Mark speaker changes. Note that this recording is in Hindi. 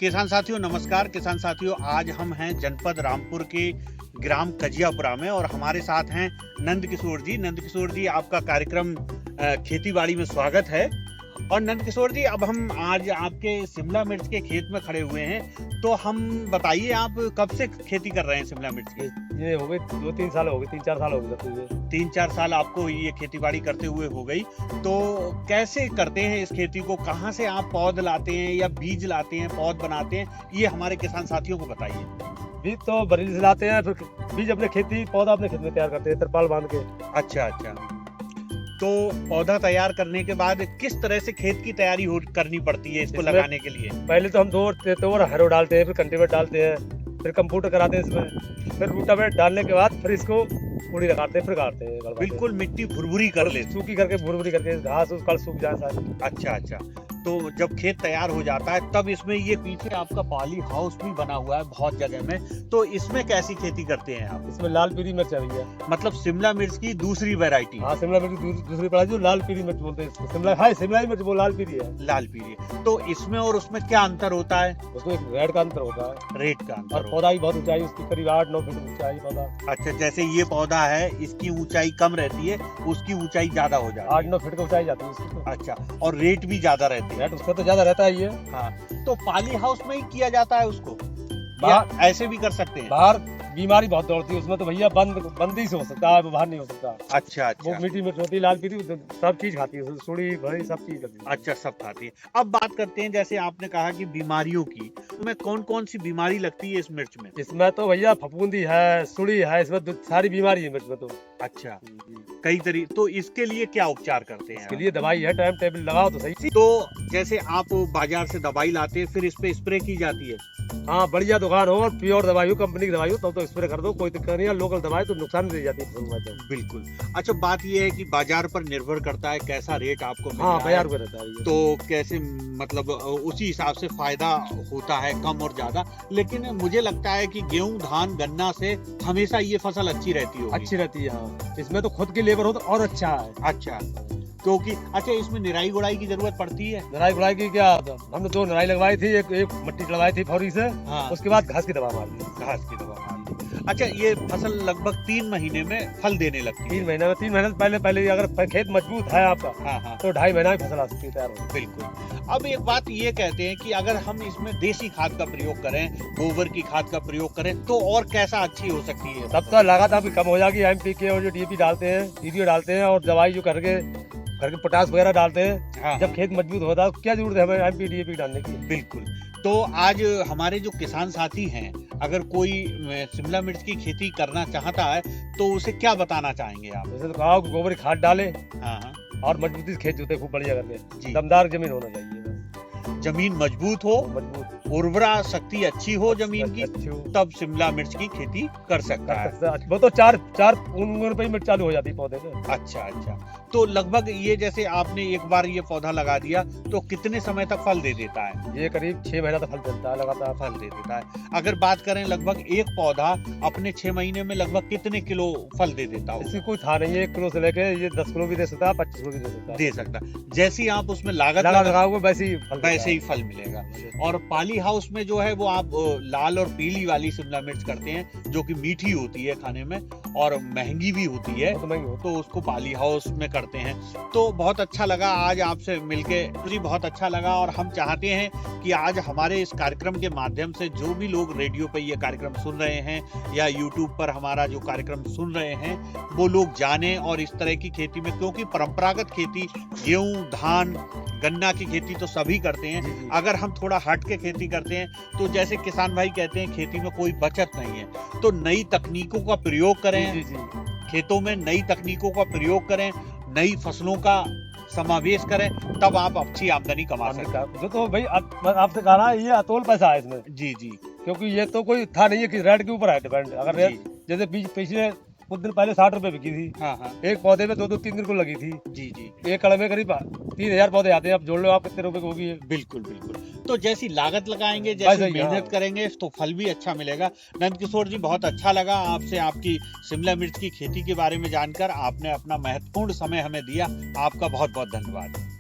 Speaker 1: किसान साथियों नमस्कार। किसान साथियों, आज हम हैं जनपद रामपुर के ग्राम कजियापुरा में और हमारे साथ हैं नंद किशोर जी। नंद किशोर जी, आपका कार्यक्रम खेती-बाड़ी में स्वागत है। और नंद किशोर जी, अब हम आज आपके शिमला मिर्च के खेत में खड़े हुए हैं, तो हम बताइए आप कब से खेती कर रहे हैं शिमला मिर्च की?
Speaker 2: ये हो गए 2-3 साल हो गए, 3-4 साल हो गए तब तो ये।
Speaker 1: 3-4 साल आपको ये खेती-बाड़ी करते हुए हो गई। तो कैसे करते हैं इस खेती को? कहाँ से आप पौध लाते हैं या बीज लाते हैं, पौध बनाते हैं? ये हमारे किसान साथियों को बताइए।
Speaker 2: बीज तो बरेली से लाते हैं, फिर बीज अपने खेती पौधा अपने खेत में तैयार करते हैं तिरपाल बांध के।
Speaker 1: अच्छा अच्छा। तो पौधा तैयार करने के बाद किस तरह से खेत की तैयारी करनी पड़ती है इसको लगाने के लिए?
Speaker 2: पहले तो हम दो हरो डालते हैं, फिर कंटीवेटर डालते हैं, फिर कंप्यूटर कराते हैं इसमें, फिर रूटावेटर डालने के बाद फिर इसको पूरी लगाते हैं, फिर काटते हैं।
Speaker 1: बिल्कुल मिट्टी भुरभुरी कर ले,
Speaker 2: सूखी करके भुरभुरी करके घास उस कल सूख जाए सारी।
Speaker 1: अच्छा अच्छा। तो जब खेत तैयार हो जाता है तब इसमें ये पीछे आपका पॉली हाउस भी बना हुआ है बहुत जगह में, तो इसमें कैसी खेती करते हैं आप?
Speaker 2: इसमें लाल पीली मिर्च आई है,
Speaker 1: मतलब शिमला मिर्च की दूसरी वैरायटी?
Speaker 2: हाँ, शिमला मिर्च दूसरी पड़ा जो लाल पीली मिर्च बोलते हैं इसको। शिमला मिर्च वो लाल पीली है।
Speaker 1: लाल पीली। तो इसमें और उसमें क्या अंतर होता है?
Speaker 2: उसमें एक रेट का अंतर होता है,
Speaker 1: रेट का अंतर
Speaker 2: और पौधा की बहुत ऊंचाई, उसकी करीब 8-9 फीट ऊंचाई पौधा।
Speaker 1: अच्छा, जैसे ये पौधा है इसकी ऊंचाई कम रहती है, उसकी ऊंचाई ज्यादा हो जाती है।
Speaker 2: 8-9 फीट की ऊंचाई जाती है उसकी तो।
Speaker 1: अच्छा, और रेट भी ज्यादा रहती है?
Speaker 2: रेट उसका तो ज्यादा रहता है ये।
Speaker 1: हाँ, तो पॉली हाउस में ही किया जाता है उसको,
Speaker 2: बाहर
Speaker 1: ऐसे भी कर सकते हैं?
Speaker 2: बाहर बीमारी बहुत दौड़ती है उसमें, तो भैया बंदी से हो सकता है, बाहर नहीं हो सकता।
Speaker 1: अच्छा अच्छा।
Speaker 2: वो मीठी मिर्च होती है, लाल पीली, सब चीज खाती है, सुड़ी भरी सब चीज खाती है।
Speaker 1: अच्छा, सब खाती है। अब बात करते हैं, जैसे आपने कहा कि बीमारियों की, में कौन कौन सी बीमारी लगती है इस मिर्च में?
Speaker 2: इसमें तो भैया फफूंदी है, सुड़ी है, इसमें सारी बीमारी है मिर्च में तो।
Speaker 1: अच्छा, कई तरीके। तो इसके लिए क्या उपचार करते हैं?
Speaker 2: इसके लिए दवाई है, टाइम टेबल लगाओ तो सही।
Speaker 1: तो जैसे आप बाजार से दवाई लाते हैं, फिर इस पे स्प्रे की जाती है?
Speaker 2: हाँ, बढ़िया दुकान हो और प्योर दवाई हो, कंपनी की दवाई हो, तब तो स्प्रे कर दो, कोई दिक्कत नहीं है। लोकल दवाई तो नुकसान दे जाती है।
Speaker 1: बिल्कुल। अच्छा, बात ये है कि बाजार पर निर्भर करता है कैसा रेट आपको मिल रहा
Speaker 2: हाँ,
Speaker 1: है।
Speaker 2: बाजार में रहता है ये।
Speaker 1: तो कैसे, मतलब उसी हिसाब से फायदा होता है, कम और ज्यादा। लेकिन मुझे लगता है कि गेहूं, धान, गन्ना से हमेशा ये फसल अच्छी रहती होगी।
Speaker 2: अच्छी रहती है, हाँ। इसमें तो खुद की लेबर हो तो और अच्छा है।
Speaker 1: अच्छा, क्योंकि अच्छा इसमें निराई गुड़ाई की जरूरत पड़ती है?
Speaker 2: निराई गुड़ाई की क्या, हमने 2 निराई लगवाई थी, एक मट्टी चढ़वाई थी फौरी से।
Speaker 1: हाँ।
Speaker 2: उसके बाद घास की दवा मार दी।
Speaker 1: घास की दवा मार दी। अच्छा, ये फसल लगभग 3 महीने में फल देने लगती है?
Speaker 2: 3 महीने से पहले अगर खेत मजबूत है आपका,
Speaker 1: हाँ हाँ,
Speaker 2: तो 2.5 महीना में फसल आ सकती है, तैयार हो।
Speaker 1: बिल्कुल। अब एक बात ये कहते हैं कि अगर हम इसमें देसी खाद का प्रयोग करें, गोबर की खाद का प्रयोग करें, तो और कैसा अच्छी हो सकती है?
Speaker 2: तब तो लागत आपकी कम हो जाएगी। एमपीके और जो डीएपी डालते हैं, यूरिया डालते हैं, और दवाई जो घर के पोटास वगैरह डालते हैं।
Speaker 1: हाँ,
Speaker 2: जब खेत मजबूत होता है तो क्या जरूरत है हमें एमपी डीएपी डालने की?
Speaker 1: बिल्कुल। तो आज हमारे जो किसान साथी हैं, अगर कोई शिमला मिर्च की खेती करना चाहता है तो उसे क्या बताना चाहेंगे आप?
Speaker 2: जैसे तो कहा, गोबर की खाद डाले
Speaker 1: हाँ हाँ
Speaker 2: और मजबूती से खेत जोते खूब बढ़िया करके।
Speaker 1: जी।
Speaker 2: दमदार जमीन होना चाहिए,
Speaker 1: जमीन मजबूत हो,
Speaker 2: मजबूत,
Speaker 1: उर्वरा शक्ति अच्छी हो जमीन की,
Speaker 2: अच्छी हो,
Speaker 1: तब शिमला मिर्च की खेती कर सकता है।
Speaker 2: वो तो 4 रुपए में चालू हो जाती है पौधे में।
Speaker 1: अच्छा अच्छा। तो लगभग ये, जैसे आपने एक बार ये पौधा लगा दिया तो कितने समय तक फल दे देता है?
Speaker 2: ये करीब 6 महीना तक फल देता है, लगातार
Speaker 1: फल दे देता है। अगर बात करें, लगभग एक पौधा अपने 6 महीने में लगभग कितने किलो फल दे देता हो?
Speaker 2: इसकी कोई था नहीं है, 1 किलो से लेके ये 10 किलो भी दे सकता है, 25 किलो भी दे सकता है।
Speaker 1: दे सकता। जैसी आप उसमें लागत
Speaker 2: लगाओगे वैसे ही
Speaker 1: फल मिलेगा। और पॉली हाउस में जो है वो आप लाल और पीली वाली शिमला मिर्च करते हैं, जो कि मीठी होती है खाने में और महंगी भी होती है, तो उसको पॉली हाउस में करते हैं। तो बहुत अच्छा लगा आज आपसे मिलके, मुझे बहुत अच्छा लगा। और हम चाहते हैं कि आज हमारे इस कार्यक्रम के माध्यम से जो भी लोग रेडियो पर ये कार्यक्रम सुन रहे हैं या यूट्यूब पर हमारा जो कार्यक्रम सुन रहे हैं, वो लोग जानें और इस तरह की खेती में, क्योंकि परंपरागत खेती, गेहूं, धान, गन्ना की खेती तो सभी करते हैं। अगर हम थोड़ा हट के खेती करते हैं तो जैसे किसान भाई कहते हैं, खेती में कोई बचत नहीं है, तो नई तकनीकों का प्रयोग करें। खेतों में नई तकनीकों का प्रयोग करें, नई फसलों का समावेश करें, तब आप अच्छी आमदनी कमा सकते हैं।
Speaker 2: जो तो भाई आपसे कहा ना, ये अतोल पैसा है इसमें।
Speaker 1: जी जी।
Speaker 2: क्योंकि ये तो कोई था नहीं है कि रेट के ऊपर है डिपेंड। अगर रेट जैसे बीज पिछले कुछ दिन पहले 60 रुपए बिकी थी।
Speaker 1: हाँ हाँ।
Speaker 2: एक पौधे में 2-3 दिन को लगी थी।
Speaker 1: जी जी।
Speaker 2: एक कड़ में करीब 3000 पौधे आते हैं। अब जोड़ लो आप कितने रुपए की होगी।
Speaker 1: बिल्कुल बिल्कुल। तो जैसी लागत लगाएंगे, जैसी मेहनत करेंगे, तो फल भी अच्छा मिलेगा। नंद किशोर जी, बहुत अच्छा लगा आपसे आपकी शिमला मिर्च की खेती के बारे में जानकर। आपने अपना महत्वपूर्ण समय हमें दिया, आपका बहुत बहुत धन्यवाद।